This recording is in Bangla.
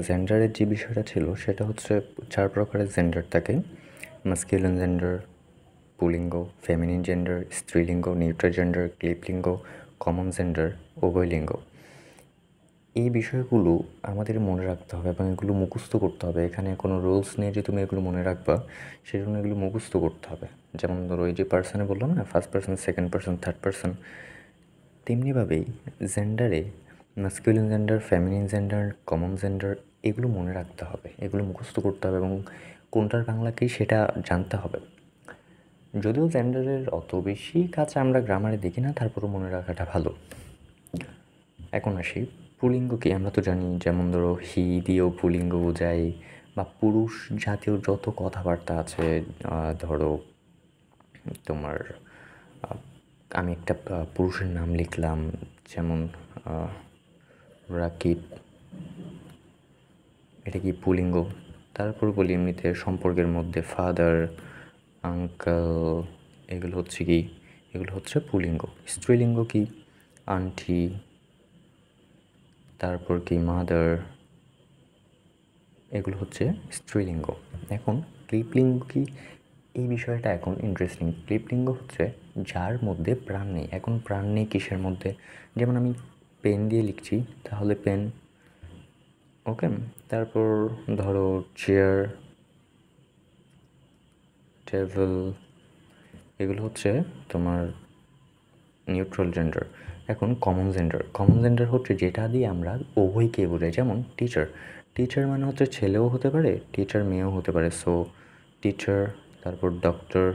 জেন্ডারের যে বিষয়টা ছিল সেটা হচ্ছে 4 প্রকারের জেন্ডার থাকে: মাস্কুলিন জেন্ডার, পুল্লিঙ্গ, ফেমিনিন জেন্ডার, স্ত্রীলিঙ্গ, নিউট্রাল জেন্ডার, ক্লিপলিঙ্গ, কমন জেন্ডার, উভয়লিঙ্গ। এই বিষয়গুলো আমাদের মনে রাখতে হবে এবং এগুলো মুখস্থ করতে হবে। এখানে কোনো রুলস নেই যে তুমি এগুলো মনে রাখবা, সেজন্য এগুলো মুখস্থ করতে হবে। যেমন ধরো এই যে পার্সনে বললাম না, first person, second person, third person, তেমনিভাবেই জেন্ডারে masculine gender, feminine gender, common gender এগুলো মনে রাখতে হবে, এগুলো মুখস্থ করতে হবে এবং কোনটার বাংলা কী সেটা জানতে হবে। যদিও জেন্ডারের অত বেশি কাজ আমরা গ্রামারে দেখি না, তারপরও মনে রাখাটা ভালো। এখন আসি পুল্লিঙ্গ কি, আমরা তো জানি, যেমন ধরো হি দিয়েও পুল্লিঙ্গ বোঝায়, বা পুরুষ জাতীয় যত কথাবার্তা আছে, ধরো তোমার আমি একটা পুরুষের নাম লিখলাম, যেমন রাকিব, এটা কি পুল্লিঙ্গ। তারপর বলি এমনিতে সম্পর্কের মধ্যে ফাদার, আঙ্কেল, এগুলো হচ্ছে কি, এগুলো হচ্ছে পুল্লিঙ্গ। স্ত্রীলিঙ্গ কি, আন্টি, তারপর কি মাদার, এগুলো হচ্ছে স্ত্রীলিঙ্গ। এখন ক্লিপলিঙ্গ কি, এই বিষয়টা এখন ইন্টারেস্টিং। ক্লিপলিঙ্গ হচ্ছে যার মধ্যে প্রাণ নেই। এখন প্রাণ নেই কিসের মধ্যে? যেমন আমি পেন দিয়ে লিখছি, তাহলে পেন, ওকে। তারপর ধরো চেয়ার, টেবিল, এগুলো হচ্ছে তোমার নিউট্রাল জেন্ডার। এখন কমন জেন্ডার, কমন জেন্ডার হচ্ছে যেটা দিয়ে আমরা উভয়কে বোঝাই। যেমন টিচার, টিচার মানে হচ্ছে ছেলেও হতে পারে, টিচার মেয়েও হতে পারে। সো টিচার, তারপর ডক্টর,